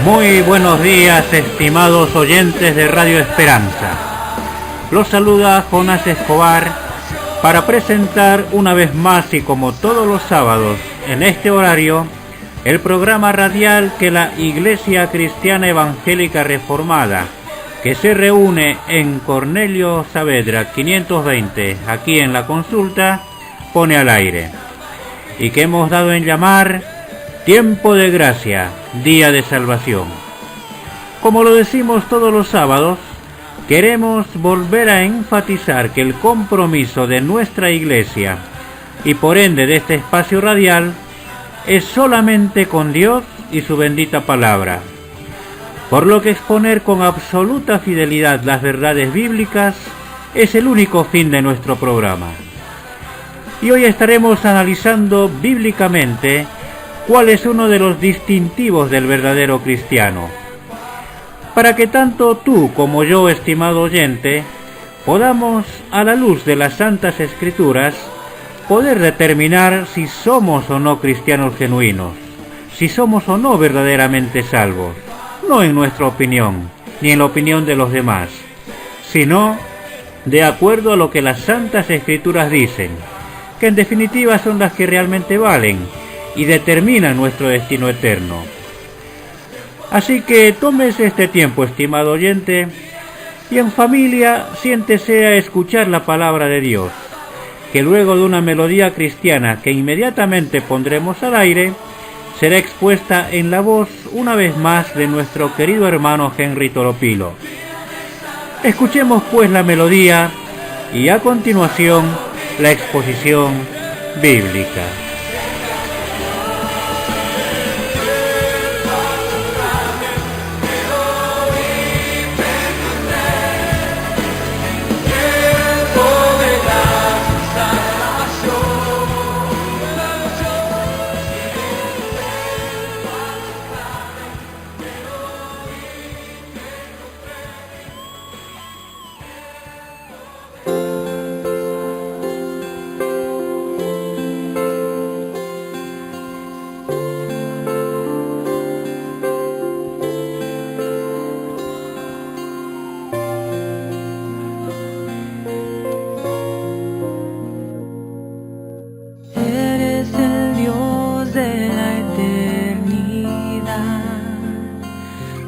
Muy buenos días, estimados oyentes de Radio Esperanza. Los saluda Jonás Escobar para presentar una vez más y como todos los sábados en este horario el programa radial que la Iglesia Cristiana Evangélica Reformada, que se reúne en Cornelio Saavedra 520, aquí en La Consulta, pone al aire, y que hemos dado en llamar Tiempo de Gracia, Día de Salvación. Como lo decimos todos los sábados, queremos volver a enfatizar que el compromiso de nuestra Iglesia y por ende de este espacio radial es solamente con Dios y su bendita palabra, por lo que exponer con absoluta fidelidad las verdades bíblicas es el único fin de nuestro programa. Y hoy estaremos analizando bíblicamente cuál es uno de los distintivos del verdadero cristiano, para que tanto tú como yo, estimado oyente, podamos, a la luz de las Santas Escrituras, poder determinar si somos o no cristianos genuinos, si somos o no verdaderamente salvos, no en nuestra opinión, ni en la opinión de los demás, sino de acuerdo a lo que las Santas Escrituras dicen, que en definitiva son las que realmente valen y determinan nuestro destino eterno. Así que tómese este tiempo, estimado oyente, y en familia siéntese a escuchar la palabra de Dios, que luego de una melodía cristiana que inmediatamente pondremos al aire, será expuesta en la voz una vez más de nuestro querido hermano Henry Toropilo. Escuchemos pues la melodía y a continuación la exposición bíblica.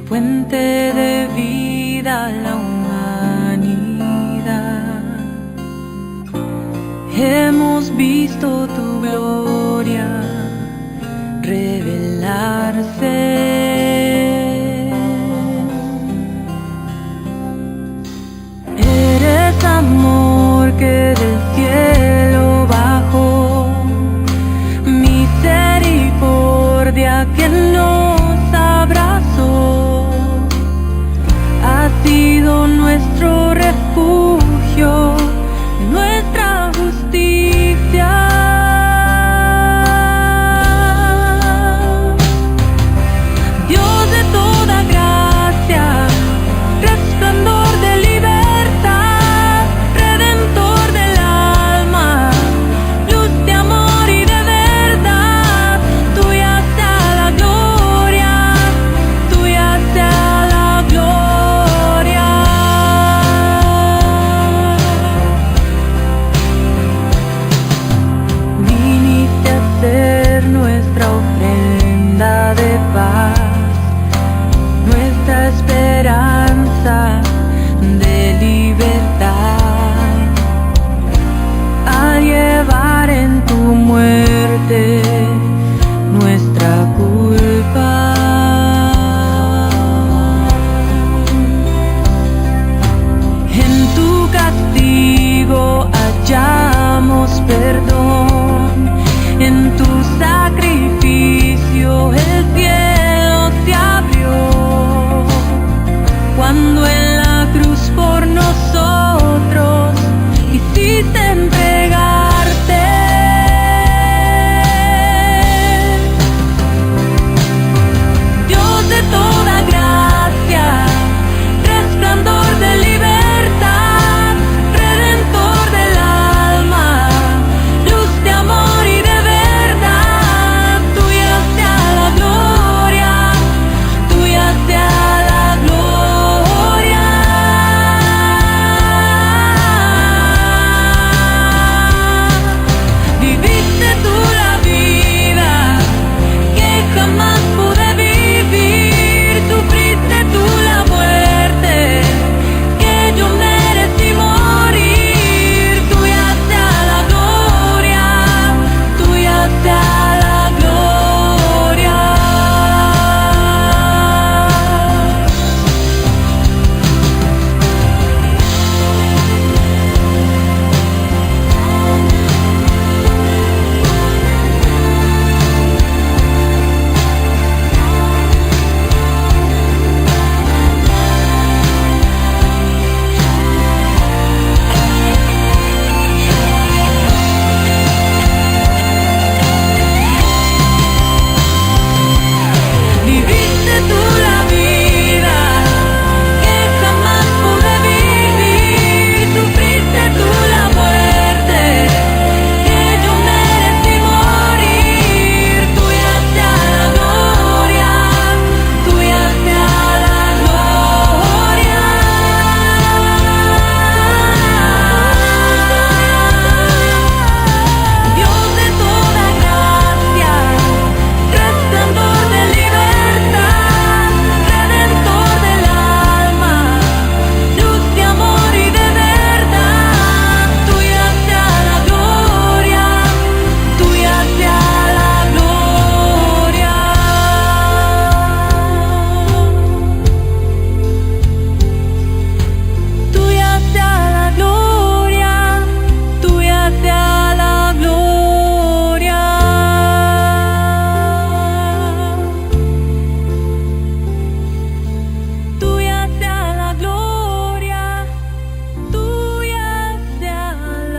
Fuente de vida a la humanidad, hemos visto tu gloria revelarse. Eres amor que del cielo bajó, misericordia que nos abrazó. Ha sido nuestro refugio, nuestra justicia. Dios de toda gracia, resplandor de libertad, redentor del alma, luz de amor y de verdad. Tuya sea la gloria, tuya sea la gloria. Nuestra ofrenda de paz, nuestra esperanza de libertad, al llevar en tu muerte nuestra culpa. En tu castigo hallamos perdón, en tu sacrificio el cielo se abrió.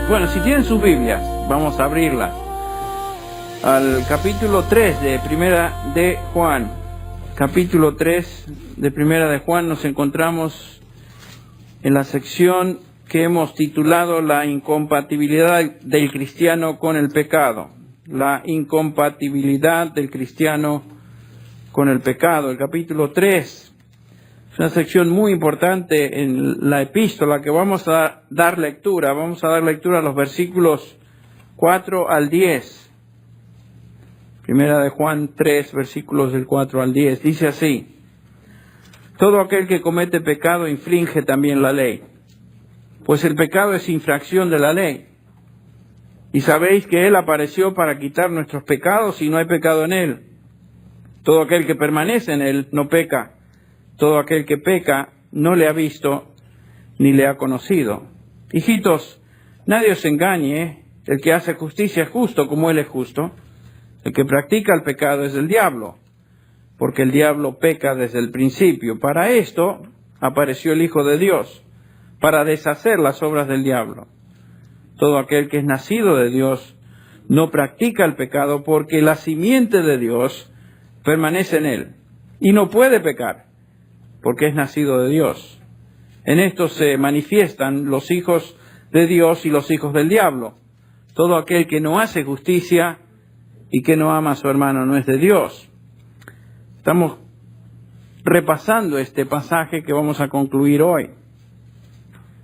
Bueno, si tienen sus Biblias, vamos a abrirlas al capítulo 3 de Primera de Juan. Capítulo 3 de Primera de Juan, nos encontramos en la sección que hemos titulado La incompatibilidad del cristiano con el pecado. La incompatibilidad del cristiano con el pecado. El capítulo 3 es una sección muy importante en la epístola que vamos a dar lectura. Vamos a dar lectura a los versículos 4 al 10. Primera de Juan 3, versículos del 4 al 10. Dice así: todo aquel que comete pecado infringe también la ley, pues el pecado es infracción de la ley. Y sabéis que Él apareció para quitar nuestros pecados y no hay pecado en Él. Todo aquel que permanece en Él no peca. Todo aquel que peca no le ha visto ni le ha conocido. Hijitos, nadie os engañe. El que hace justicia es justo como Él es justo. El que practica el pecado es del diablo, porque el diablo peca desde el principio. Para esto apareció el Hijo de Dios, para deshacer las obras del diablo. Todo aquel que es nacido de Dios no practica el pecado, porque la simiente de Dios permanece en él, y no puede pecar, porque es nacido de Dios. En esto se manifiestan los hijos de Dios y los hijos del diablo. Todo aquel que no hace justicia y que no ama a su hermano no es de Dios. Estamos repasando este pasaje que vamos a concluir hoy.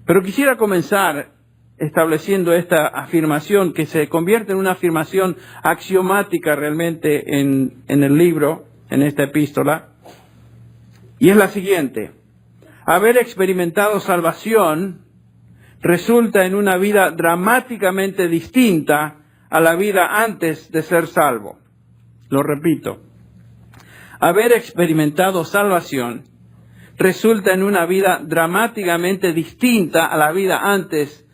Pero quisiera comenzar estableciendo esta afirmación que se convierte en una afirmación axiomática realmente en el libro, en esta epístola, y es la siguiente: haber experimentado salvación resulta en una vida dramáticamente distinta a la vida antes de ser salvo. Lo repito: haber experimentado salvación resulta en una vida dramáticamente distinta a la vida antes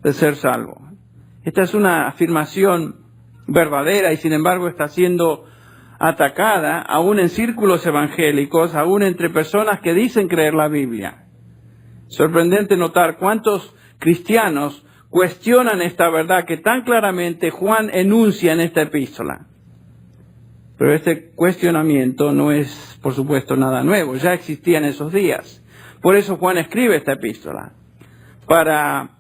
de ser salvo. Esta es una afirmación verdadera y sin embargo está siendo atacada aún en círculos evangélicos, aún entre personas que dicen creer la Biblia. Sorprendente notar cuántos cristianos cuestionan esta verdad que tan claramente Juan enuncia en esta epístola. Pero este cuestionamiento no es, por supuesto, nada nuevo, ya existía en esos días. Por eso Juan escribe esta epístola, para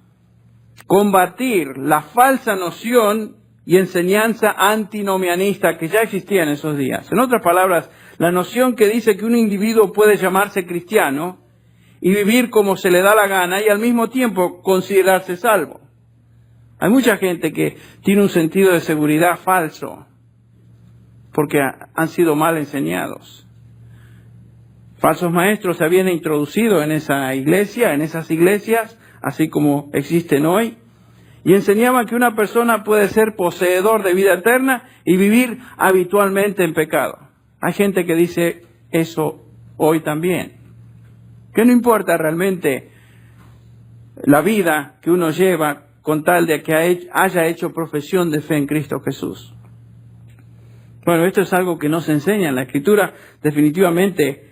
combatir la falsa noción y enseñanza antinomianista que ya existía en esos días. En otras palabras, la noción que dice que un individuo puede llamarse cristiano y vivir como se le da la gana y al mismo tiempo considerarse salvo. Hay mucha gente que tiene un sentido de seguridad falso porque han sido mal enseñados. Falsos maestros se habían introducido en esa iglesia, en esas iglesias, así como existen hoy, y enseñaban que una persona puede ser poseedor de vida eterna y vivir habitualmente en pecado. Hay gente que dice eso hoy también, que no importa realmente la vida que uno lleva con tal de que haya hecho profesión de fe en Cristo Jesús. Bueno, esto es algo que no se enseña en la Escritura. Definitivamente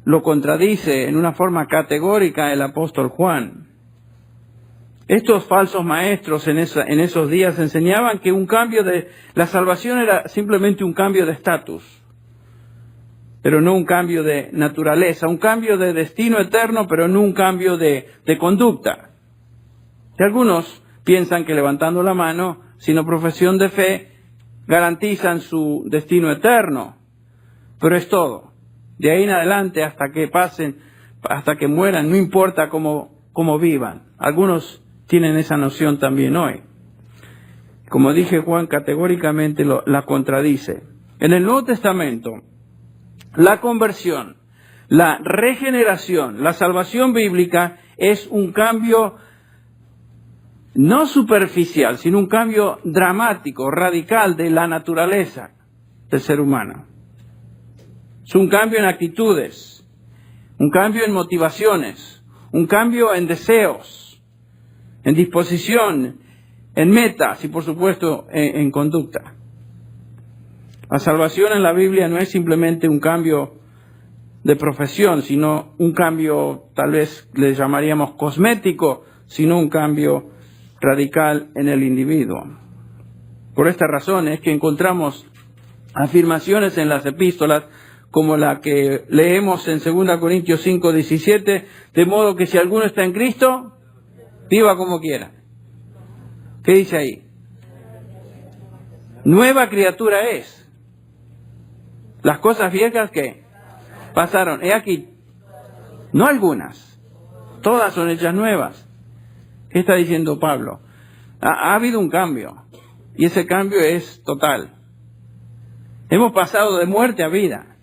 lo contradice en una forma categórica el apóstol Juan. Estos falsos maestros en esos días enseñaban que la salvación era simplemente un cambio de estatus, pero no un cambio de naturaleza, un cambio de destino eterno, pero no un cambio de conducta. Y algunos piensan que levantando la mano, sino profesión de fe, garantizan su destino eterno, pero es todo. De ahí en adelante hasta que mueran, no importa cómo vivan. Algunos tienen esa noción también hoy. Como dije, Juan categóricamente la contradice. En el Nuevo Testamento, la conversión, la regeneración, la salvación bíblica es un cambio no superficial, sino un cambio dramático, radical de la naturaleza del ser humano. Es un cambio en actitudes, un cambio en motivaciones, un cambio en deseos, en disposición, en metas y por supuesto en conducta. La salvación en la Biblia no es simplemente un cambio de profesión, sino un cambio, tal vez le llamaríamos cosmético, sino un cambio radical en el individuo. Por esta razón es que encontramos afirmaciones en las epístolas como la que leemos en 2 Corintios 5:17, de modo que si alguno está en Cristo, viva como quiera. ¿Qué dice ahí? Nueva criatura es. Las cosas viejas que pasaron, he aquí, no algunas, todas son hechas nuevas. ¿Qué está diciendo Pablo? Ha habido un cambio, y ese cambio es total. Hemos pasado de muerte a vida.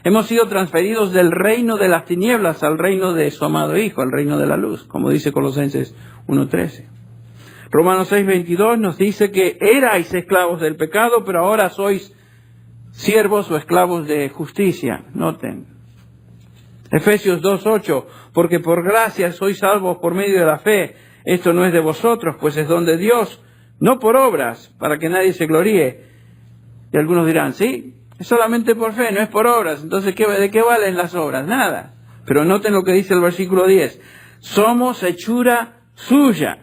Hemos sido transferidos del reino de las tinieblas al reino de su amado Hijo, al reino de la luz, como dice Colosenses 1:13. Romanos 6:22 nos dice que erais esclavos del pecado, pero ahora sois siervos o esclavos de justicia. Noten. Efesios 2:8, porque por gracia sois salvos por medio de la fe. Esto no es de vosotros, pues es don de Dios, no por obras, para que nadie se gloríe. Y algunos dirán, sí, es solamente por fe, no es por obras. Entonces, ¿de qué valen las obras? Nada. Pero noten lo que dice el versículo 10. Somos hechura suya,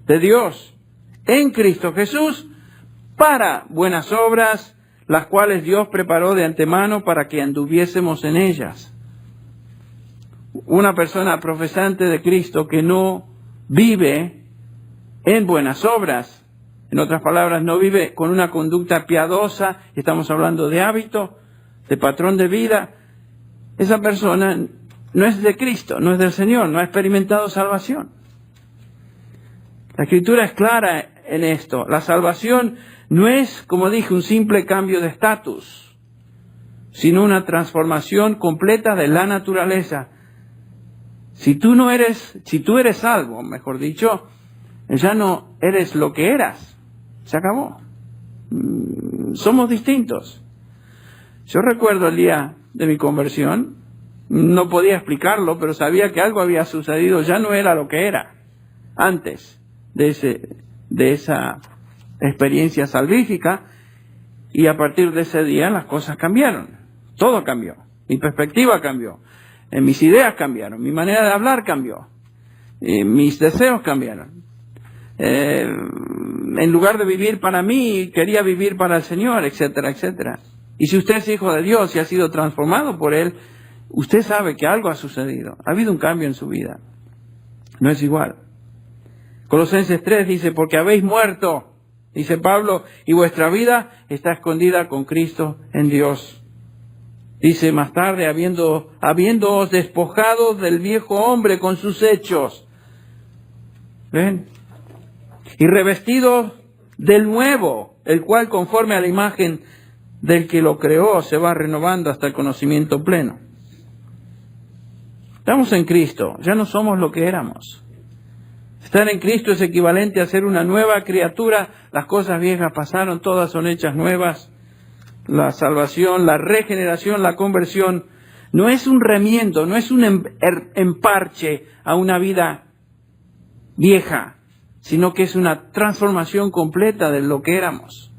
de Dios, en Cristo Jesús, para buenas obras, las cuales Dios preparó de antemano para que anduviésemos en ellas. Una persona profesante de Cristo que no vive en buenas obras, en otras palabras, no vive con una conducta piadosa, estamos hablando de hábito, de patrón de vida, esa persona no es de Cristo, no es del Señor, no ha experimentado salvación. La Escritura es clara en esto. La salvación no es, como dije, un simple cambio de estatus, sino una transformación completa de la naturaleza. Si tú eres salvo, mejor dicho, ya no eres lo que eras. Se acabó. Somos distintos. Yo recuerdo el día de mi conversión, no podía explicarlo, pero sabía que algo había sucedido, ya no era lo que era antes de esa experiencia salvífica, y a partir de ese día las cosas cambiaron. Todo cambió. Mi perspectiva cambió. Mis ideas cambiaron. Mi manera de hablar cambió. Mis deseos cambiaron. En lugar de vivir para mí, quería vivir para el Señor, etcétera, etcétera. Y si usted es hijo de Dios y ha sido transformado por Él, usted sabe que algo ha sucedido. Ha habido un cambio en su vida. No es igual. Colosenses 3 dice, porque habéis muerto, dice Pablo, y vuestra vida está escondida con Cristo en Dios. Dice más tarde, habiéndoos despojado del viejo hombre con sus hechos. ¿Ven? Y revestidos del nuevo, el cual conforme a la imagen del que lo creó se va renovando hasta el conocimiento pleno. Estamos en Cristo, ya no somos lo que éramos. Estar en Cristo es equivalente a ser una nueva criatura. Las cosas viejas pasaron, todas son hechas nuevas. La salvación, la regeneración, la conversión no es un remiendo, no es un emparche a una vida vieja, sino que es una transformación completa de lo que éramos.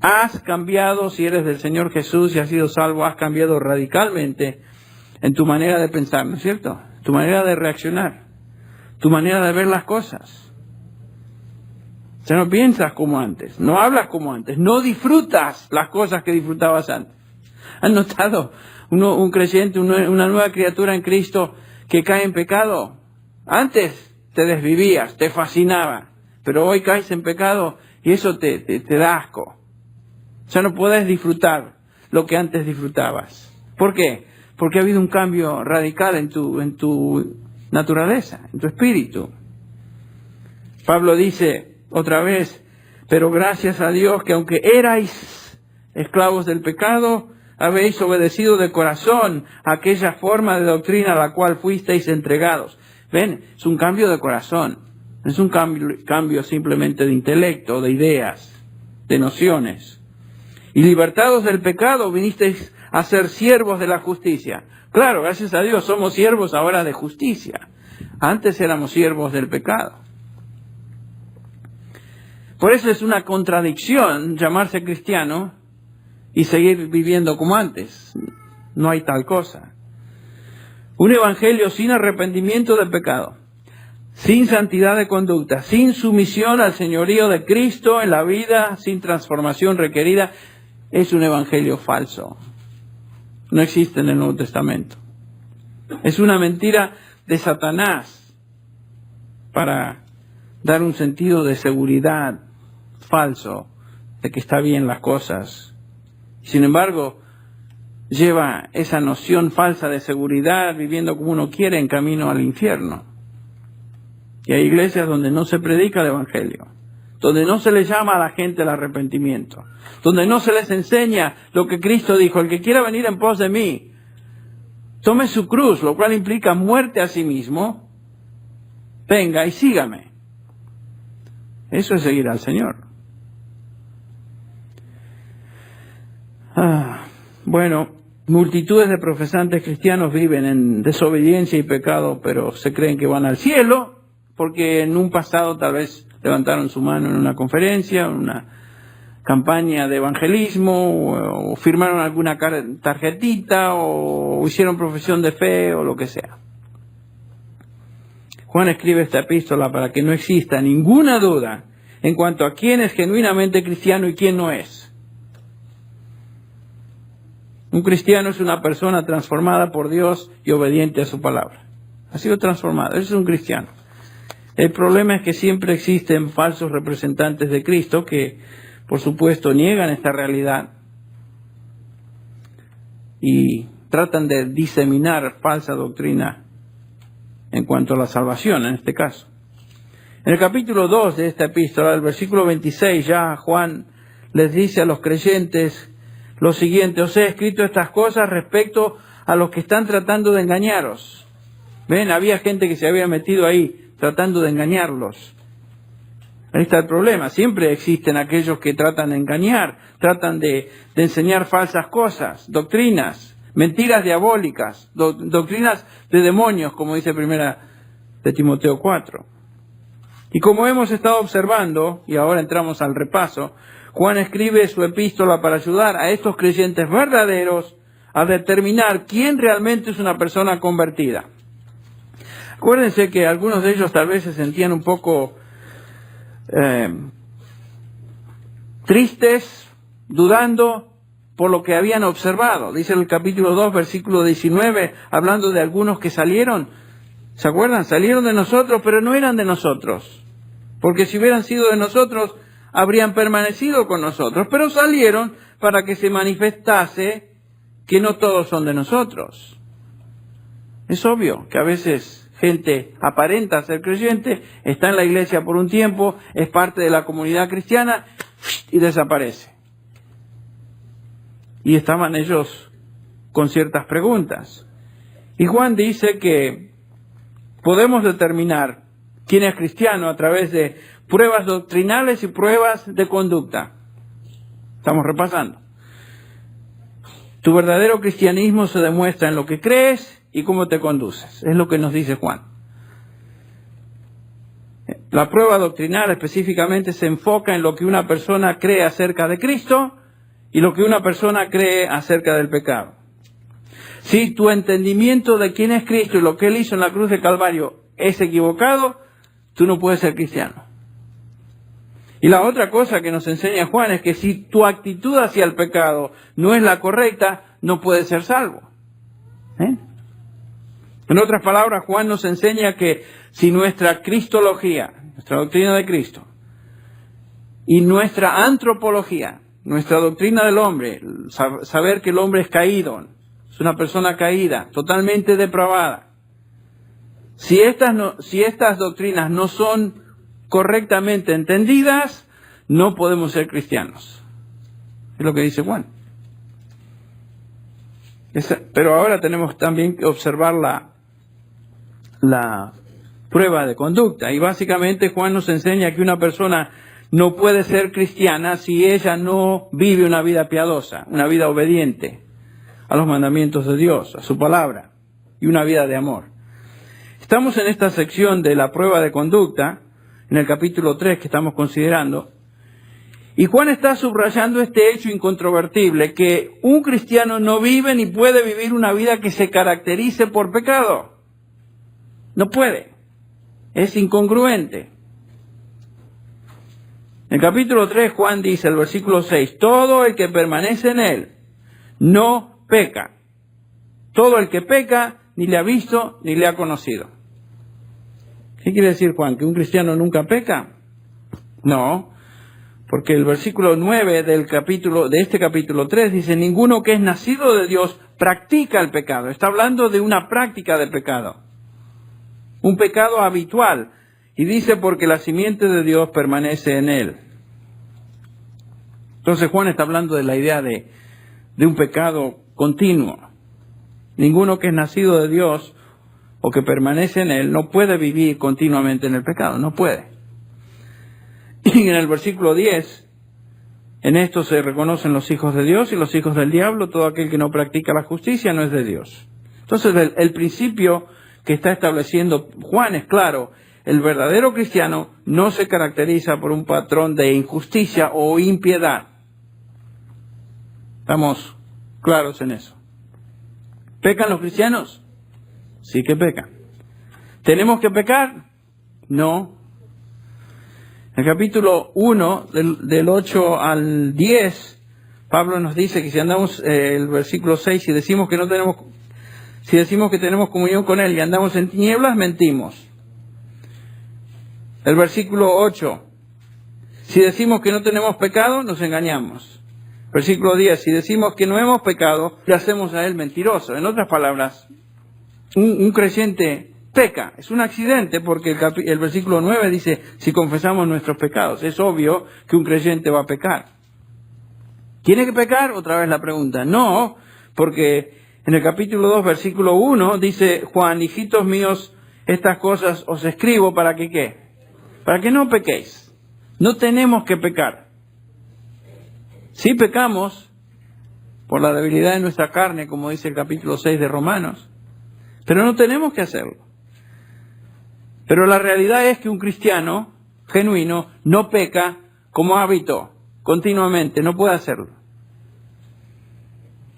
Has cambiado, si eres del Señor Jesús y has sido salvo, has cambiado radicalmente en tu manera de pensar, ¿no es cierto? Tu manera de reaccionar, tu manera de ver las cosas. Ya no piensas como antes, no hablas como antes, no disfrutas las cosas que disfrutabas antes. ¿Han notado un creyente, una nueva criatura en Cristo que cae en pecado? Antes te desvivías, te fascinaba, pero hoy caes en pecado y eso te da asco. Ya no puedes disfrutar lo que antes disfrutabas. ¿Por qué? Porque ha habido un cambio radical en tu naturaleza, en tu espíritu. Pablo dice otra vez, pero gracias a Dios que aunque erais esclavos del pecado, habéis obedecido de corazón a aquella forma de doctrina a la cual fuisteis entregados. Ven, es un cambio de corazón, no es un cambio simplemente de intelecto, de ideas, de nociones. Y libertados del pecado, vinisteis a ser siervos de la justicia. Claro, gracias a Dios somos siervos ahora de justicia. Antes éramos siervos del pecado. Por eso es una contradicción llamarse cristiano y seguir viviendo como antes. No hay tal cosa. Un evangelio sin arrepentimiento del pecado. sin santidad de conducta, sin sumisión al señorío de Cristo en la vida, sin transformación requerida, es un evangelio falso. No existe en el Nuevo Testamento. Es una mentira de Satanás para dar un sentido de seguridad falso, de que está bien las cosas. Sin embargo, lleva esa noción falsa de seguridad, viviendo como uno quiere, en camino al infierno. Y hay iglesias donde no se predica el evangelio, donde no se les llama a la gente al arrepentimiento, donde no se les enseña lo que Cristo dijo: el que quiera venir en pos de mí, tome su cruz, lo cual implica muerte a sí mismo, venga y sígame. Eso es seguir al Señor. Bueno, multitudes de profesantes cristianos viven en desobediencia y pecado, pero se creen que van al cielo, porque en un pasado tal vez levantaron su mano en una conferencia, en una campaña de evangelismo, o firmaron alguna tarjetita, o hicieron profesión de fe, o lo que sea. Juan escribe esta epístola para que no exista ninguna duda en cuanto a quién es genuinamente cristiano y quién no es. Un cristiano es una persona transformada por Dios y obediente a su palabra. Ha sido transformado, ese es un cristiano. El problema es que siempre existen falsos representantes de Cristo que, por supuesto, niegan esta realidad y tratan de diseminar falsa doctrina en cuanto a la salvación, en este caso. En el capítulo 2 de esta epístola, el versículo 26, ya Juan les dice a los creyentes lo siguiente: os he escrito estas cosas respecto a los que están tratando de engañaros. ¿Ven? Había gente que se había metido ahí tratando de engañarlos. Ahí está el problema. Siempre existen aquellos que tratan de engañar, tratan de enseñar falsas cosas, doctrinas, mentiras diabólicas, doctrinas de demonios, como dice primera de Timoteo 4. Y como hemos estado observando, y ahora entramos al repaso, Juan escribe su epístola para ayudar a estos creyentes verdaderos a determinar quién realmente es una persona convertida. Acuérdense que algunos de ellos tal vez se sentían un poco tristes, dudando por lo que habían observado. Dice el capítulo 2, versículo 19, hablando de algunos que salieron. ¿Se acuerdan? Salieron de nosotros, pero no eran de nosotros. Porque si hubieran sido de nosotros, habrían permanecido con nosotros. Pero salieron para que se manifestase que no todos son de nosotros. Es obvio que a veces gente aparenta ser creyente, está en la iglesia por un tiempo, es parte de la comunidad cristiana y desaparece. Y estaban ellos con ciertas preguntas. Y Juan dice que podemos determinar quién es cristiano a través de pruebas doctrinales y pruebas de conducta. Estamos repasando. Tu verdadero cristianismo se demuestra en lo que crees y cómo te conduces. Es lo que nos dice Juan. La prueba doctrinal específicamente se enfoca en lo que una persona cree acerca de Cristo y lo que una persona cree acerca del pecado. Si tu entendimiento de quién es Cristo y lo que Él hizo en la cruz de Calvario es equivocado, tú no puedes ser cristiano. Y la otra cosa que nos enseña Juan es que si tu actitud hacia el pecado no es la correcta, no puedes ser salvo. En otras palabras, Juan nos enseña que si nuestra cristología, nuestra doctrina de Cristo, y nuestra antropología, nuestra doctrina del hombre, saber que el hombre es caído, es una persona caída, totalmente depravada, si estas doctrinas no son correctamente entendidas, no podemos ser cristianos. Es lo que dice Juan. Pero ahora tenemos también que observar la prueba de conducta. Y básicamente Juan nos enseña que una persona no puede ser cristiana si ella no vive una vida piadosa, una vida obediente a los mandamientos de Dios, a su palabra, y una vida de amor. Estamos en esta sección de la prueba de conducta, en el capítulo 3 que estamos considerando, y Juan está subrayando este hecho incontrovertible, que un cristiano no vive ni puede vivir una vida que se caracterice por pecado. No puede. Es incongruente. En el capítulo 3, Juan dice, el versículo 6, todo el que permanece en él no peca. Todo el que peca ni le ha visto ni le ha conocido. ¿Qué quiere decir Juan? ¿Que un cristiano nunca peca? No, porque el versículo 9 de este capítulo 3 dice, ninguno que es nacido de Dios practica el pecado. Está hablando de una práctica de pecado. Un pecado habitual. Y dice, porque la simiente de Dios permanece en él. Entonces Juan está hablando de la idea de un pecado continuo. Ninguno que es nacido de Dios o que permanece en él no puede vivir continuamente en el pecado, no puede. Y en el versículo 10, en esto se reconocen los hijos de Dios y los hijos del diablo. Todo aquel que no practica la justicia no es de Dios. Entonces el principio que está estableciendo Juan es claro. El verdadero cristiano no se caracteriza por un patrón de injusticia o impiedad. Estamos claros en eso. ¿Pecan los cristianos? Sí que pecan. ¿Tenemos que pecar? No. En el capítulo 1, del 8 al 10, Pablo nos dice que si andamos, el versículo 6, si decimos que tenemos comunión con Él y andamos en tinieblas, mentimos. El versículo 8, si decimos que no tenemos pecado, nos engañamos. Versículo 10, si decimos que no hemos pecado, le hacemos a Él mentiroso. En otras palabras, un creyente peca, es un accidente, porque el versículo 9 dice, si confesamos nuestros pecados, es obvio que un creyente va a pecar. ¿Tiene que pecar? Otra vez la pregunta. No, porque en el capítulo 2, versículo 1, dice Juan, hijitos míos, estas cosas os escribo para que ¿qué? Para que no pequéis. No tenemos que pecar. Sí pecamos por la debilidad de nuestra carne, como dice el capítulo 6 de Romanos, pero no tenemos que hacerlo. Pero la realidad es que un cristiano genuino no peca como hábito, continuamente, no puede hacerlo.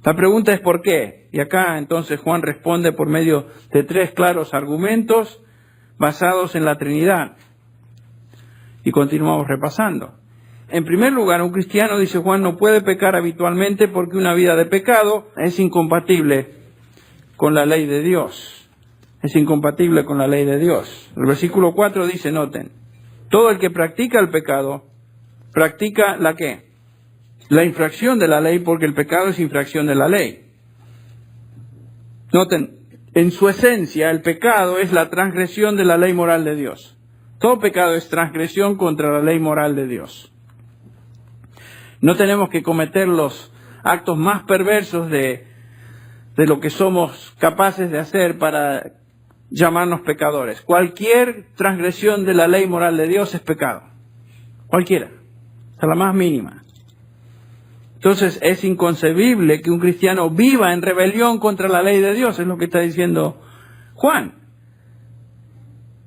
La pregunta es ¿por qué? Y acá entonces Juan responde por medio de 3 claros argumentos basados en la Trinidad. Y continuamos repasando. En primer lugar, un cristiano, dice Juan, no puede pecar habitualmente porque una vida de pecado es incompatible con la ley de Dios. Es incompatible con la ley de Dios. El versículo 4 dice, noten, todo el que practica el pecado, practica ¿la qué? La infracción de la ley, porque el pecado es infracción de la ley. Noten, en su esencia, el pecado es la transgresión de la ley moral de Dios. Todo pecado es transgresión contra la ley moral de Dios. No tenemos que cometer los actos más perversos de lo que somos capaces de hacer para llamarnos pecadores. Cualquier transgresión de la ley moral de Dios es pecado. Cualquiera. Hasta la más mínima. Entonces es inconcebible que un cristiano viva en rebelión contra la ley de Dios. Es lo que está diciendo Juan.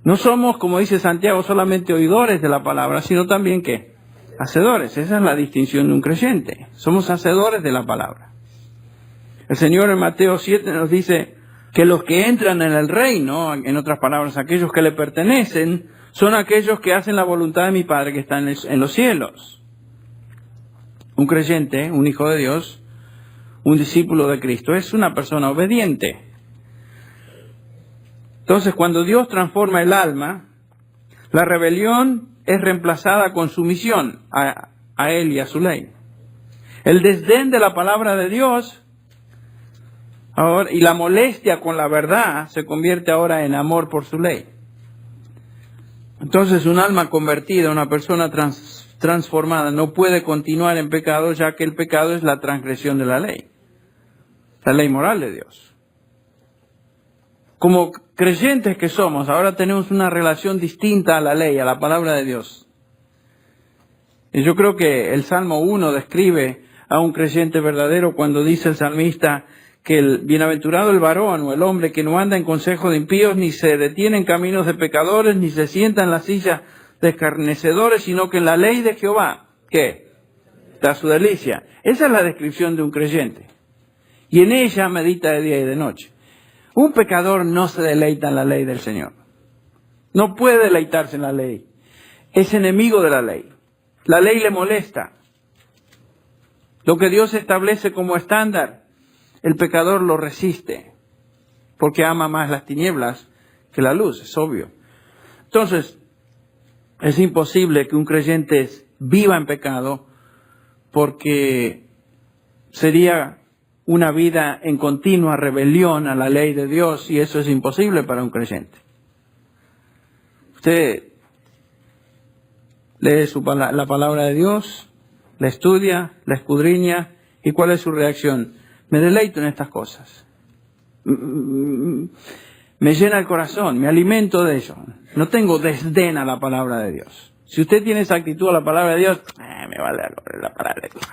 No somos, como dice Santiago, solamente oidores de la palabra, sino también ¿qué? Hacedores. Esa es la distinción de un creyente. Somos hacedores de la palabra. El Señor en Mateo 7 nos dice que los que entran en el reino, en otras palabras, aquellos que le pertenecen, son aquellos que hacen la voluntad de mi Padre que está en los cielos. Un creyente, un hijo de Dios, un discípulo de Cristo, es una persona obediente. Entonces, cuando Dios transforma el alma, la rebelión es reemplazada con sumisión a Él y a su ley. El desdén de la palabra de Dios ahora, y la molestia con la verdad se convierte ahora en amor por su ley. Entonces, un alma convertida, una persona transformada, no puede continuar en pecado, ya que el pecado es la transgresión de la ley moral de Dios. Como creyentes que somos, ahora tenemos una relación distinta a la ley, a la palabra de Dios. Y yo creo que el Salmo 1 describe a un creyente verdadero cuando dice el salmista que el bienaventurado el varón o el hombre que no anda en consejo de impíos, ni se detiene en caminos de pecadores, ni se sienta en la silla de escarnecedores, sino que en la ley de Jehová, ¿qué? Está su delicia. Esa es la descripción de un creyente. Y en ella medita de día y de noche. Un pecador no se deleita en la ley del Señor. No puede deleitarse en la ley. Es enemigo de la ley. La ley le molesta. Lo que Dios establece como estándar, el pecador lo resiste, porque ama más las tinieblas que la luz, es obvio. Entonces, es imposible que un creyente viva en pecado, porque sería una vida en continua rebelión a la ley de Dios, y eso es imposible para un creyente. Usted lee la palabra de Dios, la estudia, la escudriña, ¿y cuál es su reacción? Me deleito en estas cosas. Me llena el corazón, me alimento de ello. No tengo desdén a la palabra de Dios. Si usted tiene esa actitud a la palabra de Dios, me vale la palabra de Dios.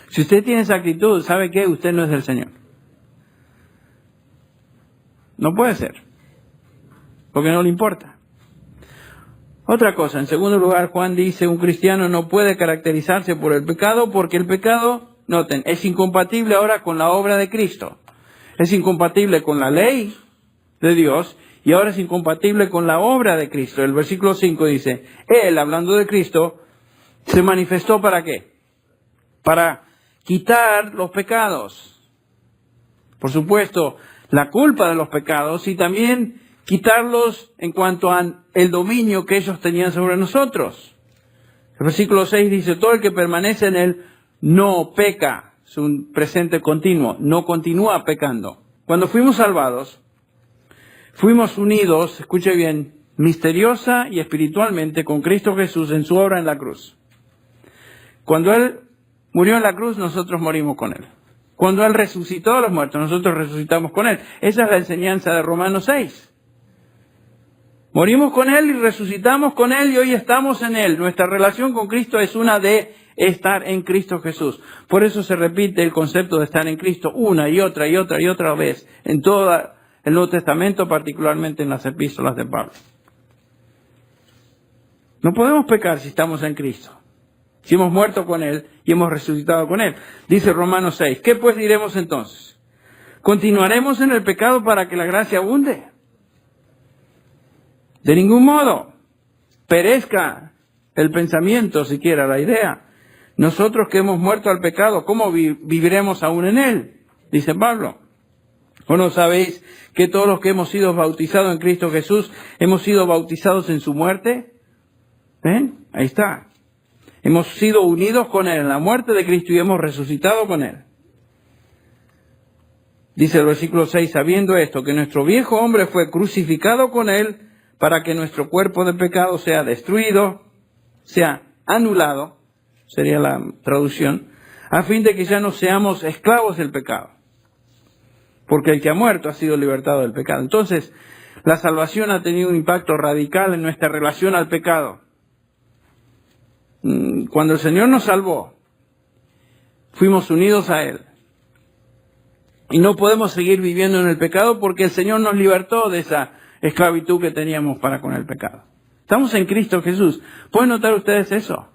Si usted tiene esa actitud, ¿sabe qué? Usted no es del Señor. No puede ser, porque no le importa. Otra cosa, en segundo lugar, Juan dice, un cristiano no puede caracterizarse por el pecado, porque el pecado, noten, es incompatible ahora con la obra de Cristo. Es incompatible con la ley de Dios, y ahora es incompatible con la obra de Cristo. El versículo 5 dice, Él, hablando de Cristo, se manifestó ¿para qué? Para quitar los pecados. Por supuesto, la culpa de los pecados, y también quitarlos en cuanto a el dominio que ellos tenían sobre nosotros. El versículo 6 dice, todo el que permanece en él no peca. Es un presente continuo, no continúa pecando. Cuando fuimos salvados, fuimos unidos, escuche bien, misteriosa y espiritualmente con Cristo Jesús en su obra en la cruz. Cuando Él murió en la cruz, nosotros morimos con Él. Cuando Él resucitó a los muertos, nosotros resucitamos con Él. Esa es la enseñanza de Romanos 6. Morimos con Él y resucitamos con Él y hoy estamos en Él. Nuestra relación con Cristo es una de estar en Cristo Jesús. Por eso se repite el concepto de estar en Cristo una y otra y otra y otra vez en todo el Nuevo Testamento, particularmente en las epístolas de Pablo. No podemos pecar si estamos en Cristo, si hemos muerto con Él y hemos resucitado con Él. Dice Romanos 6, ¿qué pues diremos entonces? ¿Continuaremos en el pecado para que la gracia abunde? De ningún modo. Perezca el pensamiento, siquiera la idea. Nosotros que hemos muerto al pecado, ¿cómo viviremos aún en él? Dice Pablo. ¿O no sabéis que todos los que hemos sido bautizados en Cristo Jesús, hemos sido bautizados en su muerte? ¿Ven? Ahí está. Hemos sido unidos con Él en la muerte de Cristo y hemos resucitado con Él. Dice el versículo 6, sabiendo esto, que nuestro viejo hombre fue crucificado con Él para que nuestro cuerpo de pecado sea destruido, sea anulado, sería la traducción, a fin de que ya no seamos esclavos del pecado. Porque el que ha muerto ha sido libertado del pecado. Entonces, la salvación ha tenido un impacto radical en nuestra relación al pecado. Cuando el Señor nos salvó, fuimos unidos a Él. Y no podemos seguir viviendo en el pecado porque el Señor nos libertó de esa esclavitud que teníamos para con el pecado. Estamos en Cristo Jesús. ¿Pueden notar ustedes eso?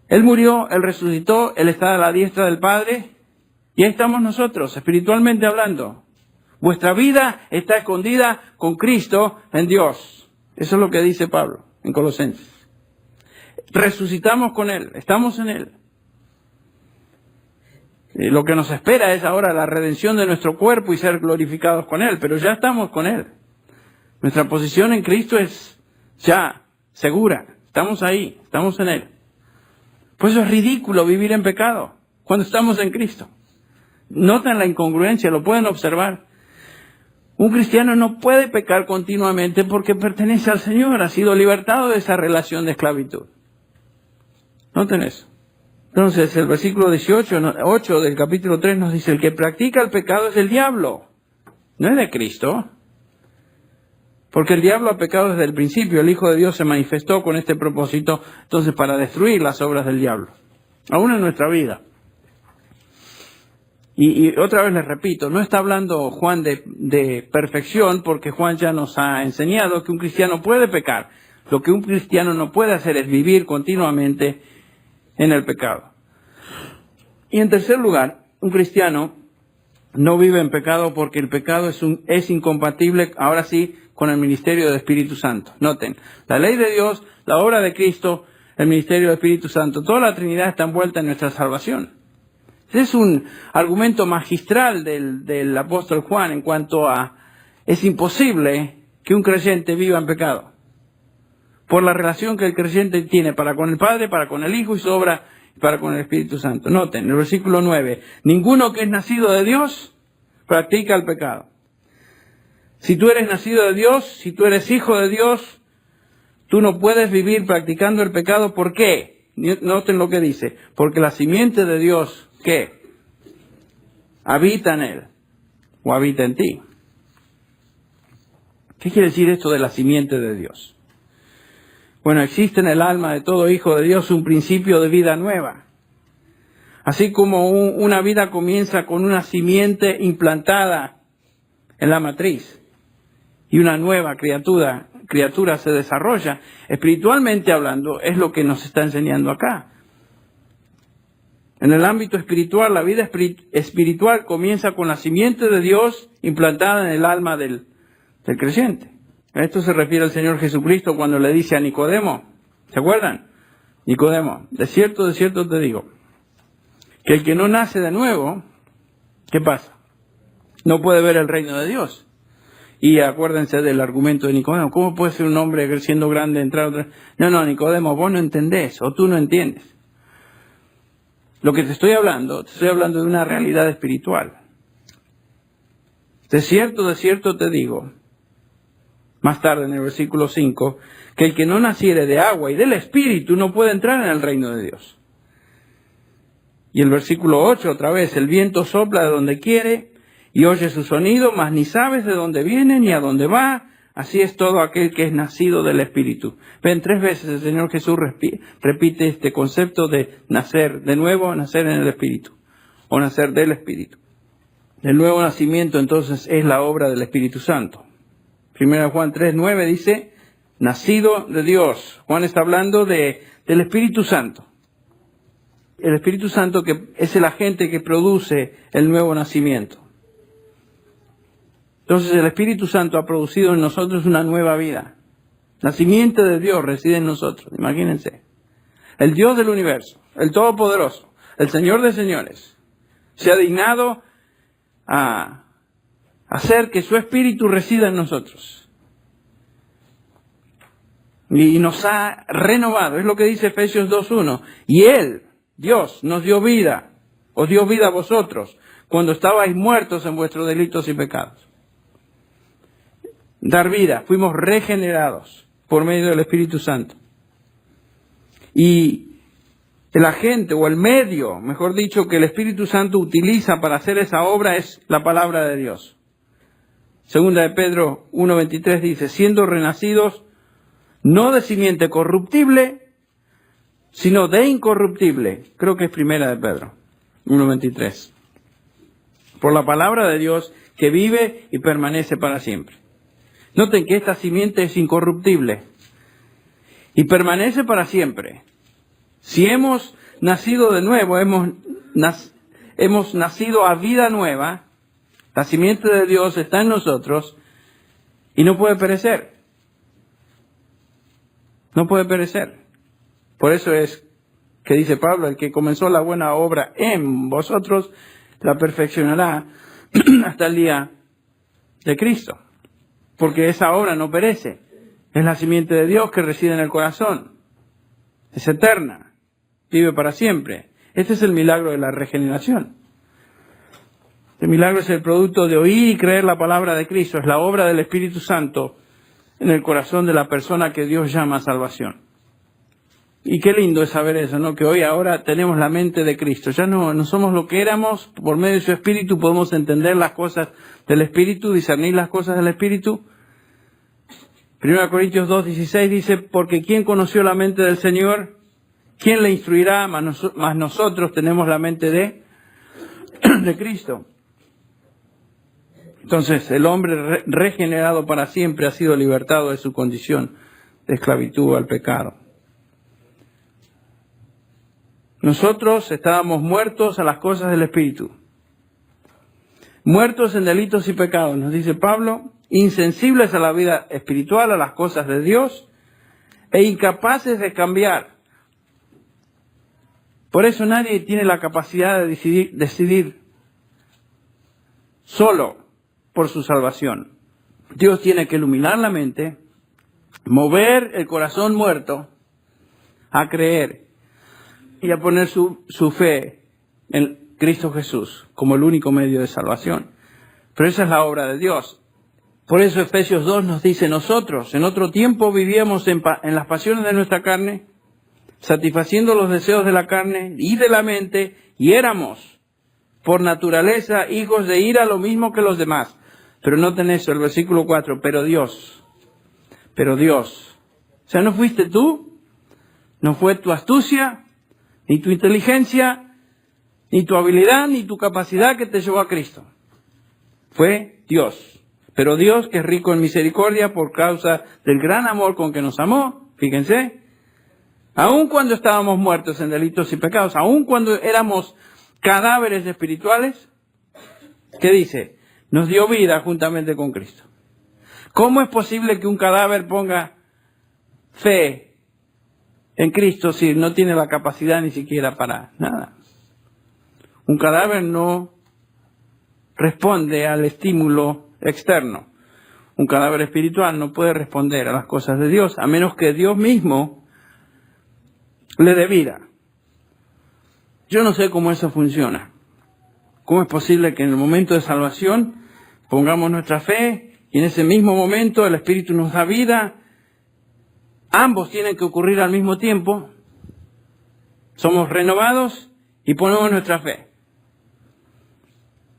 Él murió, Él resucitó, Él está a la diestra del Padre y ahí estamos nosotros, espiritualmente hablando. Vuestra vida está escondida con Cristo en Dios. Eso es lo que dice Pablo en Colosenses. Resucitamos con Él, estamos en Él. Lo que nos espera es ahora la redención de nuestro cuerpo y ser glorificados con Él, pero ya estamos con Él. Nuestra posición en Cristo es ya segura, estamos ahí, estamos en Él. Pues eso es ridículo vivir en pecado cuando estamos en Cristo. Notan la incongruencia, lo pueden observar. Un cristiano no puede pecar continuamente porque pertenece al Señor, ha sido libertado de esa relación de esclavitud. Noten eso. Entonces el versículo 8 del capítulo 3 nos dice, el que practica el pecado es del diablo, no es de Cristo. Porque el diablo ha pecado desde el principio, el Hijo de Dios se manifestó con este propósito, entonces para destruir las obras del diablo, aún en nuestra vida. Y otra vez les repito, no está hablando Juan de perfección, porque Juan ya nos ha enseñado que un cristiano puede pecar. Lo que un cristiano no puede hacer es vivir continuamente en el pecado. Y en tercer lugar, un cristiano no vive en pecado porque el pecado es incompatible, ahora sí, con el ministerio del Espíritu Santo. Noten, la ley de Dios, la obra de Cristo, el ministerio del Espíritu Santo, toda la Trinidad está envuelta en nuestra salvación. Ese es un argumento magistral del apóstol Juan en cuanto a es imposible que un creyente viva en pecado por la relación que el creyente tiene para con el Padre, para con el Hijo y su obra para con el Espíritu Santo. Noten, el versículo 9, ninguno que es nacido de Dios practica el pecado. Si tú eres nacido de Dios, si tú eres hijo de Dios, tú no puedes vivir practicando el pecado. ¿Por qué? Noten lo que dice, porque la simiente de Dios, ¿qué? Habita en él, o habita en ti. ¿Qué quiere decir esto de la simiente de Dios? Bueno, existe en el alma de todo hijo de Dios un principio de vida nueva. Así como una vida comienza con una simiente implantada en la matriz y una nueva criatura se desarrolla, espiritualmente hablando, es lo que nos está enseñando acá. En el ámbito espiritual, la vida espiritual comienza con la simiente de Dios implantada en el alma del creyente. A esto se refiere el Señor Jesucristo cuando le dice a Nicodemo, ¿se acuerdan? Nicodemo, de cierto te digo, que el que no nace de nuevo, ¿qué pasa? No puede ver el reino de Dios. Y acuérdense del argumento de Nicodemo, ¿cómo puede ser un hombre siendo grande entrar otra vez? No, Nicodemo, vos no entendés, o tú no entiendes. Lo que te estoy hablando de una realidad espiritual. De cierto te digo, más tarde en el versículo 5, que el que no naciere de agua y del Espíritu no puede entrar en el reino de Dios. Y el versículo 8 otra vez, el viento sopla de donde quiere y oye su sonido, mas ni sabes de dónde viene ni a dónde va. Así es todo aquel que es nacido del Espíritu. Ven, 3 veces el Señor Jesús repite este concepto de nacer de nuevo, nacer en el Espíritu, o nacer del Espíritu. El nuevo nacimiento entonces es la obra del Espíritu Santo. 1 Juan 3:9 dice, nacido de Dios. Juan está hablando del Espíritu Santo. El Espíritu Santo que es el agente que produce el nuevo nacimiento. Entonces el Espíritu Santo ha producido en nosotros una nueva vida. La simiente de Dios reside en nosotros, imagínense. El Dios del universo, el Todopoderoso, el Señor de señores, se ha dignado a hacer que su Espíritu resida en nosotros. Y nos ha renovado, es lo que dice Efesios 2:1. Y Él, Dios, nos dio vida, os dio vida a vosotros, cuando estabais muertos en vuestros delitos y pecados. Dar vida, fuimos regenerados por medio del Espíritu Santo. Y el agente o el medio, mejor dicho, que el Espíritu Santo utiliza para hacer esa obra es la palabra de Dios. Segunda de Pedro 1:23 dice, siendo renacidos no de simiente corruptible, sino de incorruptible. Creo que es primera de Pedro 1:23. Por la palabra de Dios que vive y permanece para siempre. Noten que esta simiente es incorruptible y permanece para siempre. Si hemos nacido de nuevo, hemos nacido a vida nueva, la simiente de Dios está en nosotros y no puede perecer. No puede perecer. Por eso es que dice Pablo, el que comenzó la buena obra en vosotros, la perfeccionará hasta el día de Cristo. Porque esa obra no perece. Es la simiente de Dios que reside en el corazón. Es eterna. Vive para siempre. Este es el milagro de la regeneración. Este milagro es el producto de oír y creer la palabra de Cristo. Es la obra del Espíritu Santo en el corazón de la persona que Dios llama a salvación. Y qué lindo es saber eso, ¿no? Que hoy ahora tenemos la mente de Cristo. Ya no somos lo que éramos. Por medio de su Espíritu podemos entender las cosas del Espíritu, discernir las cosas del Espíritu. 1 Corintios 2:16 dice, porque ¿quién conoció la mente del Señor? ¿Quién le instruirá? Mas nosotros tenemos la mente de Cristo. Entonces, el hombre regenerado para siempre ha sido libertado de su condición de esclavitud al pecado. Nosotros estábamos muertos a las cosas del Espíritu. muertos en delitos y pecados, nos dice Pablo, insensibles a la vida espiritual, a las cosas de Dios, e incapaces de cambiar. Por eso nadie tiene la capacidad de decidir solo por su salvación. Dios tiene que iluminar la mente, mover el corazón muerto a creer y a poner su fe en Cristo Jesús como el único medio de salvación. Pero esa es la obra de Dios. Por eso Efesios 2 nos dice, nosotros en otro tiempo vivíamos en las pasiones de nuestra carne, satisfaciendo los deseos de la carne y de la mente, y éramos por naturaleza hijos de ira lo mismo que los demás. Pero noten eso, el versículo 4, pero Dios. O sea, no fuiste tú, no fue tu astucia, ni tu inteligencia, ni tu habilidad, ni tu capacidad que te llevó a Cristo. Fue Dios. Pero Dios, que es rico en misericordia por causa del gran amor con que nos amó, fíjense, aun cuando estábamos muertos en delitos y pecados, aun cuando éramos cadáveres espirituales, ¿qué dice? Nos dio vida juntamente con Cristo. ¿Cómo es posible que un cadáver ponga fe en Cristo si no tiene la capacidad ni siquiera para nada? Un cadáver no responde al estímulo externo. Un cadáver espiritual no puede responder a las cosas de Dios, a menos que Dios mismo le dé vida. Yo no sé cómo eso funciona. ¿Cómo es posible que en el momento de salvación pongamos nuestra fe y en ese mismo momento el Espíritu nos da vida? Ambos tienen que ocurrir al mismo tiempo. Somos renovados y ponemos nuestra fe.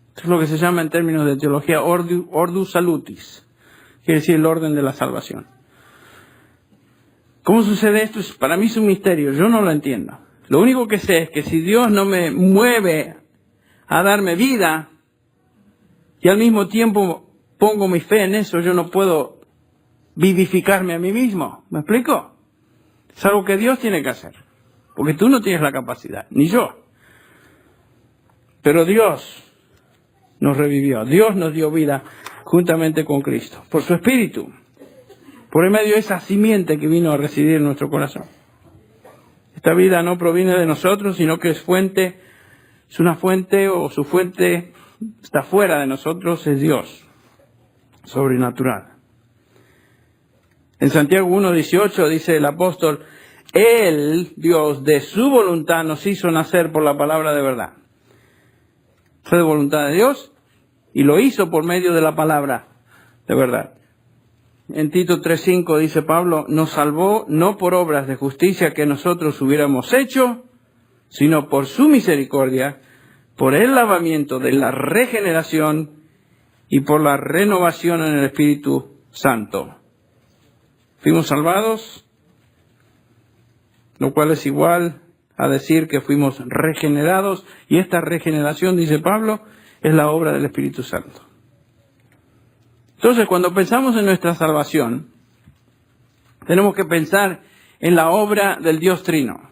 Esto es lo que se llama en términos de teología ordus salutis. Quiere decir el orden de la salvación. ¿Cómo sucede esto? Para mí es un misterio. Yo no lo entiendo. Lo único que sé es que si Dios no me mueve a darme vida y al mismo tiempo pongo mi fe en eso, yo no puedo vivificarme a mí mismo. ¿Me explico? Es algo que Dios tiene que hacer. Porque tú no tienes la capacidad, ni yo. Pero Dios nos revivió. Dios nos dio vida juntamente con Cristo. Por su Espíritu. Por el medio de esa simiente que vino a residir en nuestro corazón. Esta vida no proviene de nosotros, sino que es una fuente, o su fuente está fuera de nosotros, es Dios, sobrenatural. En Santiago 1:18 dice el apóstol, Él, Dios, de su voluntad nos hizo nacer por la palabra de verdad. Fue de voluntad de Dios y lo hizo por medio de la palabra de verdad. En Tito 3:5 dice Pablo, nos salvó no por obras de justicia que nosotros hubiéramos hecho, sino por su misericordia, por el lavamiento de la regeneración y por la renovación en el Espíritu Santo. Fuimos salvados, lo cual es igual a decir que fuimos regenerados, y esta regeneración, dice Pablo, es la obra del Espíritu Santo. Entonces, cuando pensamos en nuestra salvación, tenemos que pensar en la obra del Dios Trino.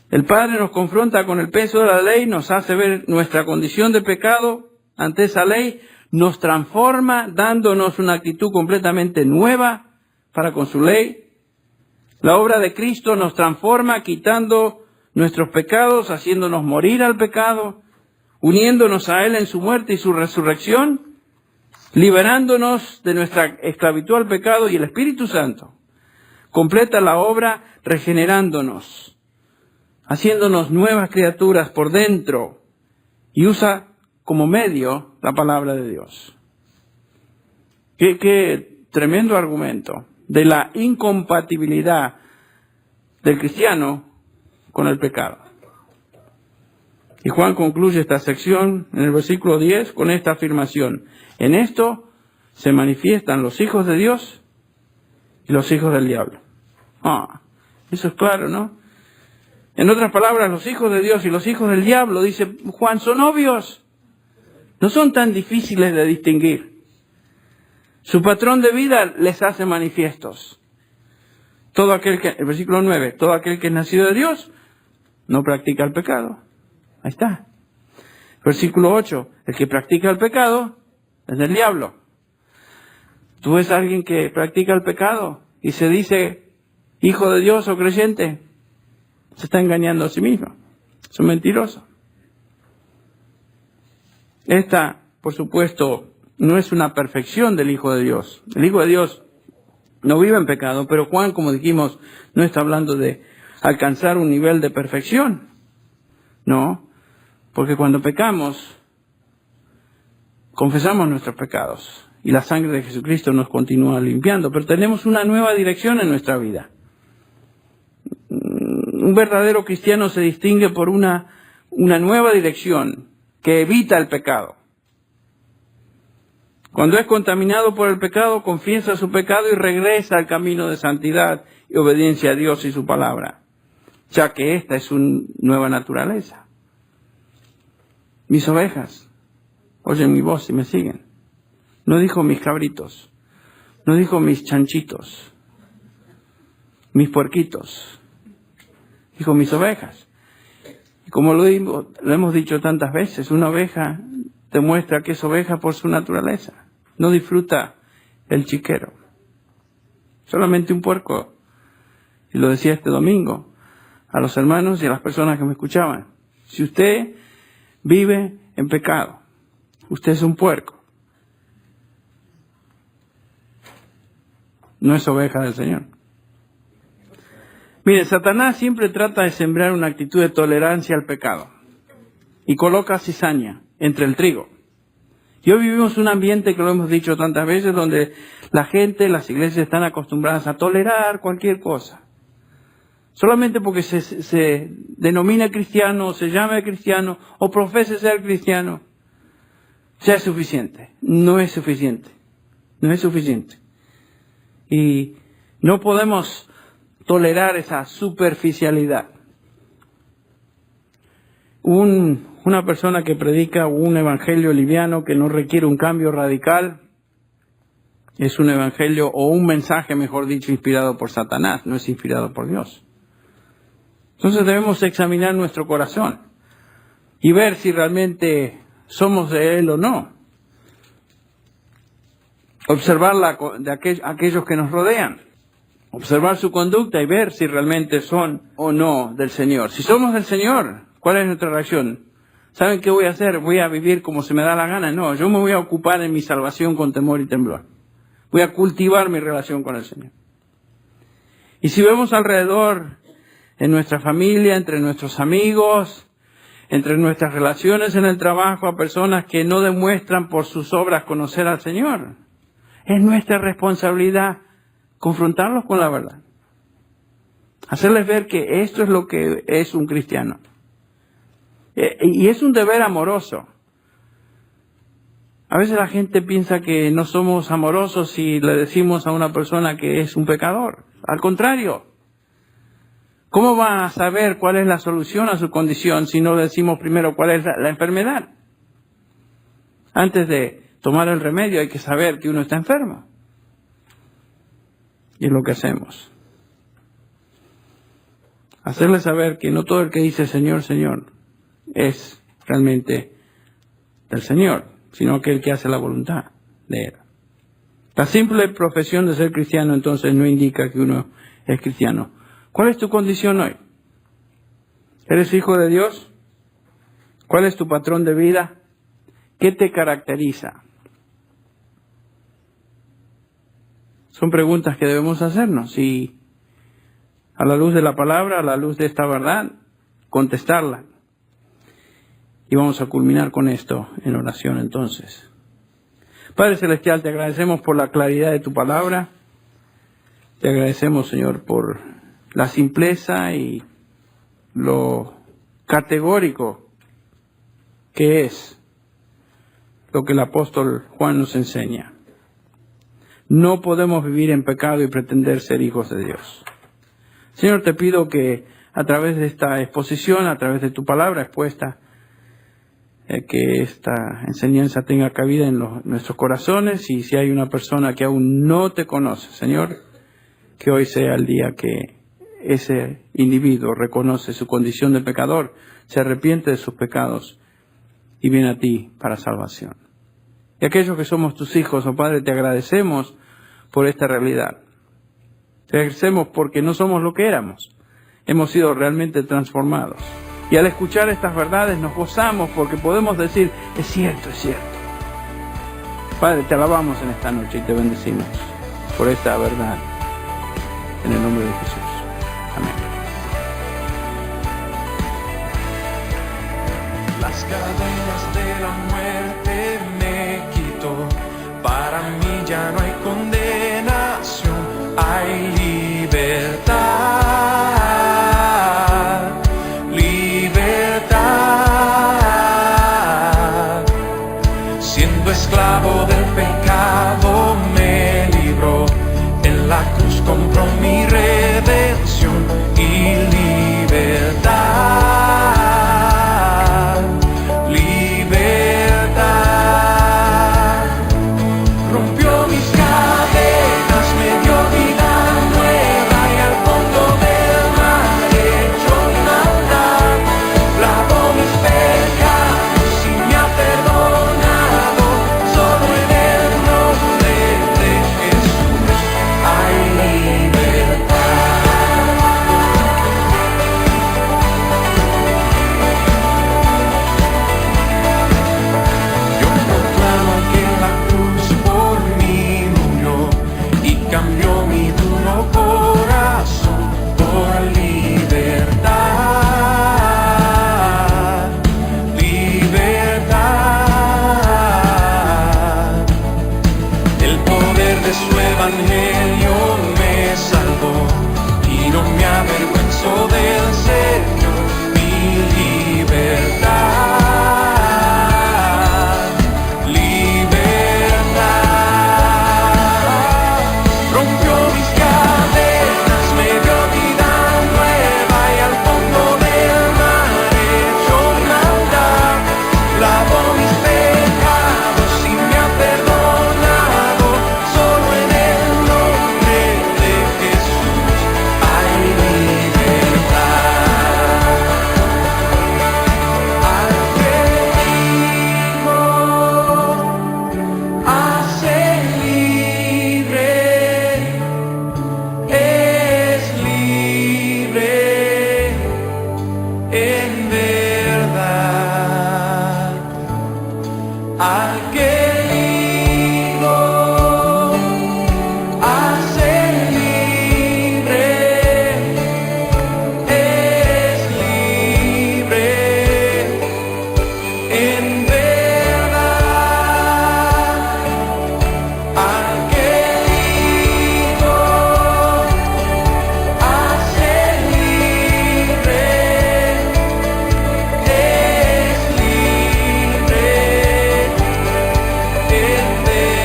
El Padre nos confronta con el peso de la ley, nos hace ver nuestra condición de pecado ante esa ley, nos transforma dándonos una actitud completamente nueva para con su ley. La obra de Cristo nos transforma quitando nuestros pecados, haciéndonos morir al pecado, uniéndonos a Él en su muerte y su resurrección, liberándonos de nuestra esclavitud al pecado, y el Espíritu Santo completa la obra regenerándonos, haciéndonos nuevas criaturas por dentro, y usa como medio la palabra de Dios. Qué tremendo argumento de la incompatibilidad del cristiano con el pecado. Y Juan concluye esta sección en el versículo 10 con esta afirmación: en esto se manifiestan los hijos de Dios y los hijos del diablo. Eso es claro, ¿no? En otras palabras, los hijos de Dios y los hijos del diablo, dice Juan, son obvios. No son tan difíciles de distinguir. Su patrón de vida les hace manifiestos. El versículo 9, todo aquel que es nacido de Dios no practica el pecado. Ahí está. Versículo 8, el que practica el pecado es del diablo. ¿Tú ves a alguien que practica el pecado y se dice hijo de Dios o creyente? Se está engañando a sí mismo. Es un mentiroso. Esta, por supuesto, no es una perfección del Hijo de Dios. El Hijo de Dios no vive en pecado, pero Juan, como dijimos, no está hablando de alcanzar un nivel de perfección. No, porque cuando pecamos, confesamos nuestros pecados y la sangre de Jesucristo nos continúa limpiando, pero tenemos una nueva dirección en nuestra vida. Un verdadero cristiano se distingue por una nueva dirección que evita el pecado. Cuando es contaminado por el pecado, confiesa su pecado y regresa al camino de santidad y obediencia a Dios y su palabra, ya que esta es una nueva naturaleza. Mis ovejas oyen mi voz y me siguen. No dijo mis cabritos, no dijo mis chanchitos, mis puerquitos, dijo mis ovejas. Y como lo hemos dicho tantas veces, una oveja demuestra que es oveja por su naturaleza. No disfruta el chiquero. Solamente un puerco, y lo decía este domingo a los hermanos y a las personas que me escuchaban. Si usted vive en pecado, usted es un puerco. No es oveja del Señor. Mire, Satanás siempre trata de sembrar una actitud de tolerancia al pecado y coloca cizaña entre el trigo. Y hoy vivimos un ambiente, que lo hemos dicho tantas veces, donde la gente, las iglesias están acostumbradas a tolerar cualquier cosa. Solamente porque se denomina cristiano, se llame cristiano o profese ser cristiano, ya es suficiente. No es suficiente. No es suficiente. Y no podemos tolerar esa superficialidad. Una persona que predica un evangelio liviano que no requiere un cambio radical es un evangelio o un mensaje, mejor dicho, inspirado por Satanás, no es inspirado por Dios. Entonces debemos examinar nuestro corazón y ver si realmente somos de Él o no. Observar de aquellos que nos rodean. Observar su conducta y ver si realmente son o no del Señor. Si somos del Señor, ¿cuál es nuestra reacción? ¿Saben qué voy a hacer? ¿Voy a vivir como se me da la gana? No, yo me voy a ocupar en mi salvación con temor y temblor. Voy a cultivar mi relación con el Señor. Y si vemos alrededor, en nuestra familia, entre nuestros amigos, entre nuestras relaciones en el trabajo, a personas que no demuestran por sus obras conocer al Señor, es nuestra responsabilidad confrontarlos con la verdad. Hacerles ver que esto es lo que es un cristiano. Y es un deber amoroso. A veces la gente piensa que no somos amorosos si le decimos a una persona que es un pecador. Al contrario. ¿Cómo va a saber cuál es la solución a su condición si no le decimos primero cuál es la enfermedad? Antes de tomar el remedio hay que saber que uno está enfermo. Y es lo que hacemos. Hacerle saber que no todo el que dice Señor, Señor es realmente del Señor, sino aquel que hace la voluntad de Él. La simple profesión de ser cristiano entonces no indica que uno es cristiano. ¿Cuál es tu condición hoy? ¿Eres hijo de Dios? ¿Cuál es tu patrón de vida? ¿Qué te caracteriza? Son preguntas que debemos hacernos y a la luz de la palabra, a la luz de esta verdad, contestarla. Y vamos a culminar con esto en oración entonces. Padre Celestial, te agradecemos por la claridad de tu palabra. Te agradecemos, Señor, por la simpleza y lo categórico que es lo que el apóstol Juan nos enseña. No podemos vivir en pecado y pretender ser hijos de Dios. Señor, te pido que a través de esta exposición, a través de tu palabra expuesta, que esta enseñanza tenga cabida en nuestros corazones, y si hay una persona que aún no te conoce, Señor, que hoy sea el día que ese individuo reconoce su condición de pecador, se arrepiente de sus pecados y viene a ti para salvación. Y aquellos que somos tus hijos, oh Padre, te agradecemos por esta realidad. Te agradecemos porque no somos lo que éramos. Hemos sido realmente transformados. Y al escuchar estas verdades nos gozamos porque podemos decir, es cierto, es cierto. Padre, te alabamos en esta noche y te bendecimos por esta verdad. En el nombre de Jesús. Amén. Las cadenas de la muerte me quitó. Para mí ya no hay condenación, hay libertad. Libertad. Siendo esclavo del pecado me libró. En la cruz compró mi redención y libertad. Libertad. Rompió mis cadenas, me dio vida nueva y al fondo del mar echó mi maldad. Lavó mis pecados y me ha perdonado. Solo en el nombre de Jesús hay libertad. Yo proclamo que la cruz por mí murió y cambió mi duro corazón por libertad. Libertad. El poder de su evangelio me salvó y no me avergüenzo del Señor. Mi libertad. Libertad. Rompió mis cadenas, me dio vida nueva y al fondo del mar echó mi maldad. Lavó mis pecados y me ha perdonado. Solo en el nombre de Jesús hay libertad. Al que vivo hace libre, es libre en verdad. Al que vivo hace libre, es libre en verdad. Al que vivo hace libre, es libre en verdad.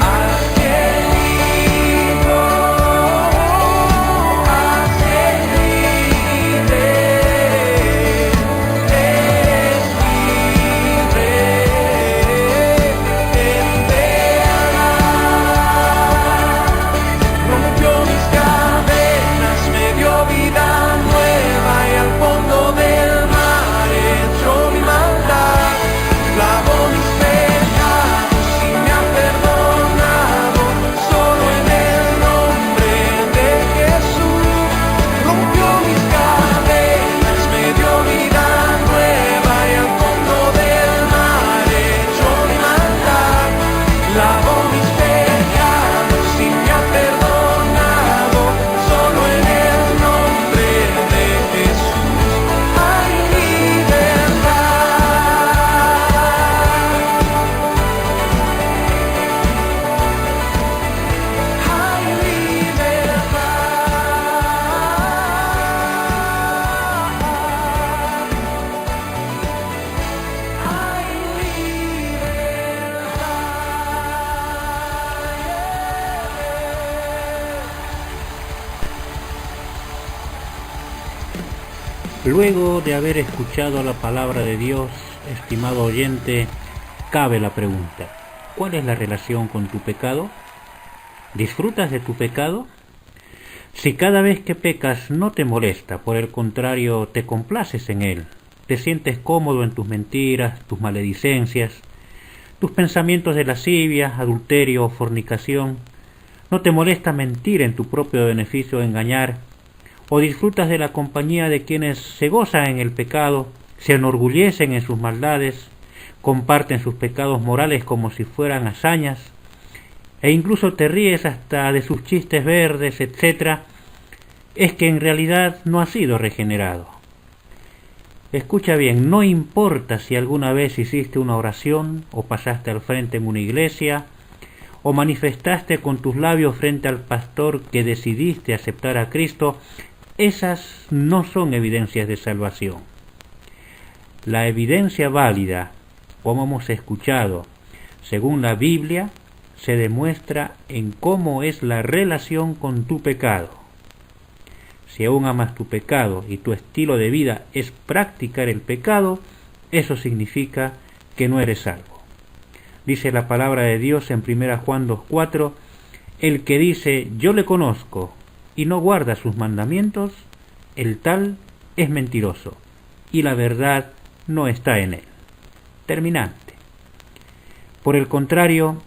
Al que vivo hace libre, es libre en verdad. Rompió mis cadenas, me dio vida nueva y al fondo del mar echó mi maldad. Lavó mis pecados y me ha perdonado. Solo en el nombre de Jesús. Rompió mis cadenas, me dio vida nueva y al fondo del mar echó mi maldad. Lavó mis pecados y me ha perdonado. Solo en el nombre de Jesús hay libertad. Hay libertad. Hay Luego de haber escuchado la palabra de Dios, estimado oyente, cabe la pregunta: ¿cuál es la relación con tu pecado? ¿Disfrutas de tu pecado? Si cada vez que pecas no te molesta, por el contrario, te complaces en él, te sientes cómodo en tus mentiras, tus maledicencias, tus pensamientos de lascivia, adulterio o fornicación, no te molesta mentir en tu propio beneficio o engañar, o disfrutas de la compañía de quienes se gozan en el pecado, se enorgullecen en sus maldades, comparten sus pecados morales como si fueran hazañas, e incluso te ríes hasta de sus chistes verdes, etc., es que en realidad no has sido regenerado. Escucha bien, no importa si alguna vez hiciste una oración, o pasaste al frente en una iglesia, o manifestaste con tus labios frente al pastor que decidiste aceptar a Cristo, esas no son evidencias de salvación. La evidencia válida, como hemos escuchado, según la Biblia, se demuestra en cómo es la relación con tu pecado. Si aún amas tu pecado y tu estilo de vida es practicar el pecado, eso significa que no eres salvo. Dice la palabra de Dios en 1 Juan 2:4, el que dice yo le conozco y no guarda sus mandamientos, el tal es mentiroso y la verdad no está en él. Terminante. Por el contrario,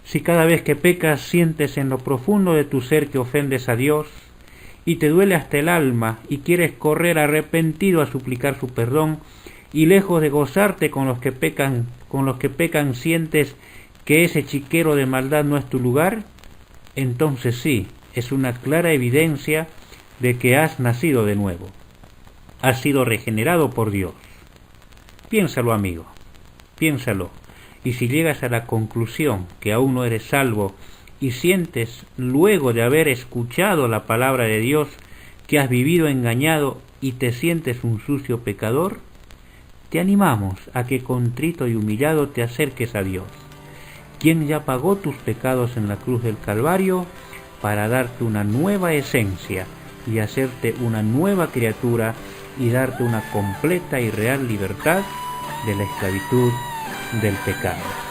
si cada vez que pecas sientes en lo profundo de tu ser que ofendes a Dios y te duele hasta el alma y quieres correr arrepentido a suplicar su perdón, y lejos de gozarte con los que pecan sientes que ese chiquero de maldad no es tu lugar, entonces sí, es una clara evidencia de que has nacido de nuevo. Has sido regenerado por Dios. Piénsalo, amigo, piénsalo. Y si llegas a la conclusión que aún no eres salvo y sientes, luego de haber escuchado la palabra de Dios, que has vivido engañado y te sientes un sucio pecador, te animamos a que contrito y humillado te acerques a Dios, quien ya pagó tus pecados en la cruz del Calvario para darte una nueva esencia y hacerte una nueva criatura y darte una completa y real libertad de la esclavitud del pecado.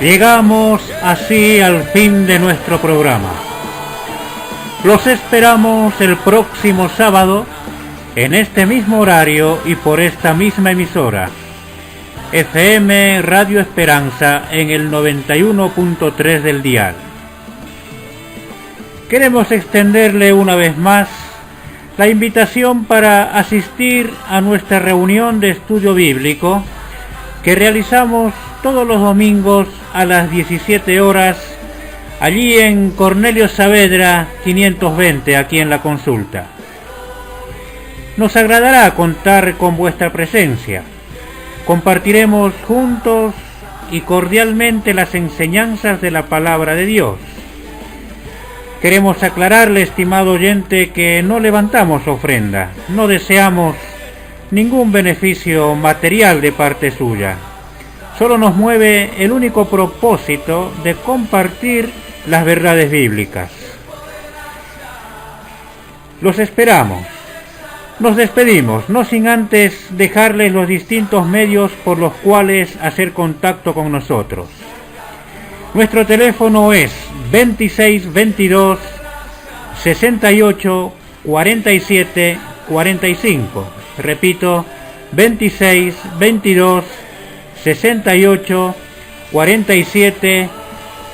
Llegamos así al fin de nuestro programa. Los esperamos el próximo sábado en este mismo horario y por esta misma emisora, FM Radio Esperanza en el 91.3 del dial. Queremos extenderle una vez más la invitación para asistir a nuestra reunión de estudio bíblico que realizamos todos los domingos a las 17 horas, allí en Cornelio Saavedra 520, aquí en La Consulta. Nos agradará contar con vuestra presencia. Compartiremos juntos y cordialmente las enseñanzas de la palabra de Dios. Queremos aclararle, estimado oyente, que no levantamos ofrenda, no deseamos ningún beneficio material de parte suya. Solo nos mueve el único propósito de compartir las verdades bíblicas. Los esperamos. Nos despedimos, no sin antes dejarles los distintos medios por los cuales hacer contacto con nosotros. Nuestro teléfono es 26 22 68 47 45. Repito, 26 22 68 47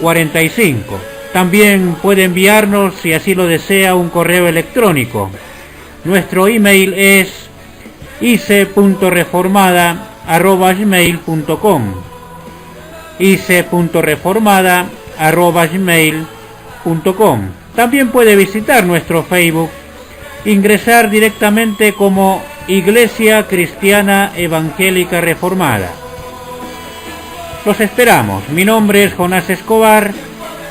45. También puede enviarnos, si así lo desea, un correo electrónico. Nuestro email es ice.reformada@gmail.com, ice.reformada@gmail.com. También puede visitar nuestro Facebook, ingresar directamente como Iglesia Cristiana Evangélica Reformada. Los esperamos. Mi nombre es Jonás Escobar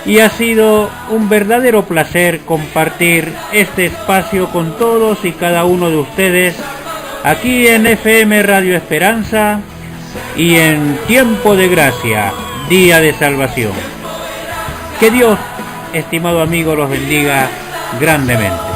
y ha sido un verdadero placer compartir este espacio con todos y cada uno de ustedes aquí en FM Radio Esperanza y en Tiempo de Gracia, Día de Salvación. Que Dios, estimado amigo, los bendiga grandemente.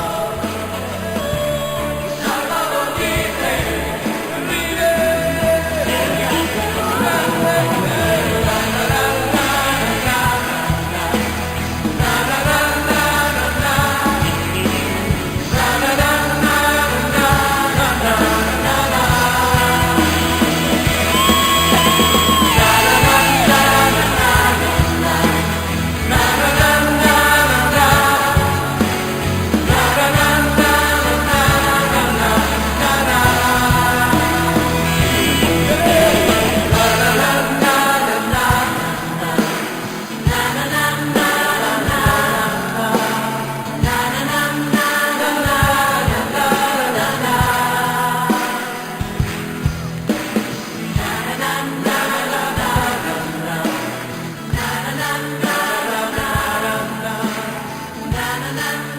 na na